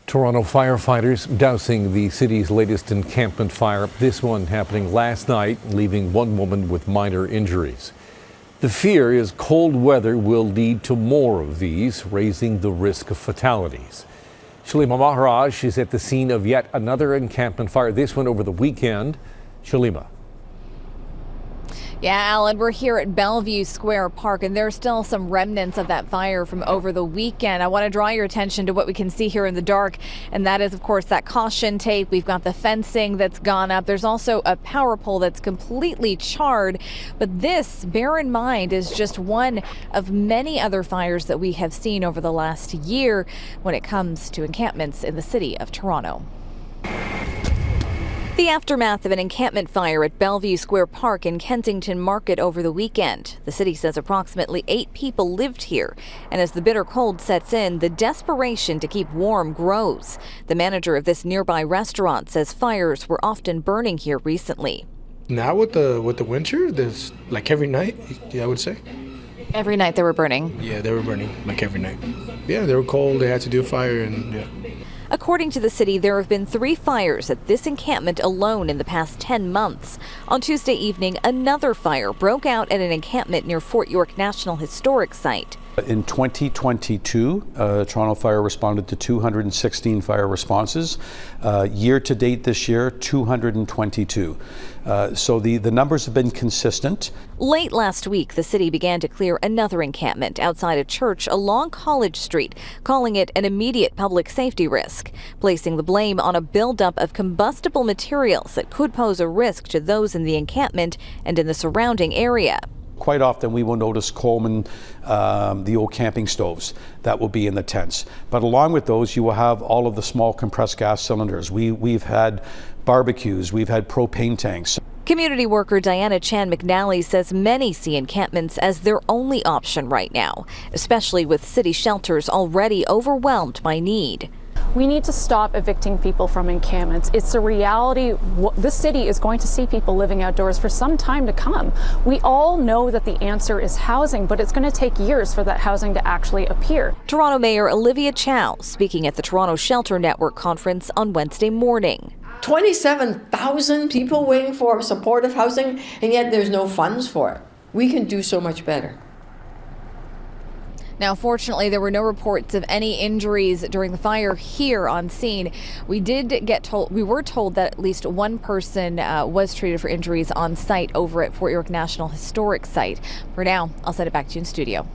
Toronto firefighters dousing the city's latest encampment fire. This one happening last night, leaving one woman with minor injuries. The fear is cold weather will lead to more of these, raising the risk of fatalities. Shallima Maharaj is at the scene of yet another encampment fire, this one over the weekend. Shallima. Yeah, Alan, we're here at Bellevue Square Park, and there's still some remnants of that fire from over the weekend. I want to draw your attention to what we can see here in the dark, and that is, of course, that caution tape. We've got the fencing that's gone up. There's also a power pole that's completely charred. But this, bear in mind, is just one of many other fires that we have seen over the last year when it comes to encampments in the city of Toronto. The aftermath of an encampment fire at Bellevue Square Park in Kensington Market over the weekend. The city says approximately 8 people lived here. And as the bitter cold sets in, the desperation to keep warm grows. The manager of this nearby restaurant says fires were often burning here recently. Now with the winter, there's like every night, I would say. Every night they were burning? Yeah, they were burning like every night. Yeah, they were cold, they had to do a fire, and yeah. According to the city, there have been 3 fires at this encampment alone in the past 10 months. On Tuesday evening, another fire broke out at an encampment near Fort York National Historic Site. In 2022, Toronto Fire responded to 216 fire responses. Year to date this year, 222. So the numbers have been consistent. Late last week, the city began to clear another encampment outside a church along College Street, calling it an immediate public safety risk, placing the blame on a buildup of combustible materials that could pose a risk to those in the encampment and in the surrounding area. Quite often we will notice Coleman, the old camping stoves that will be in the tents. But along with those, you will have all of the small compressed gas cylinders. We've had barbecues, we've had propane tanks. Community worker Diana Chan McNally says many see encampments as their only option right now, especially with city shelters already overwhelmed by need. We need to stop evicting people from encampments. It's a reality. This city is going to see people living outdoors for some time to come. We all know that the answer is housing, but it's going to take years for that housing to actually appear. Toronto Mayor Olivia Chow speaking at the Toronto Shelter Network conference on Wednesday morning. 27,000 people waiting for supportive housing, and yet there's no funds for it. We can do so much better. Now, fortunately, there were no reports of any injuries during the fire here on scene. We were told that at least one person was treated for injuries on site over at Fort York National Historic Site. For now, I'll send it back to you in studio.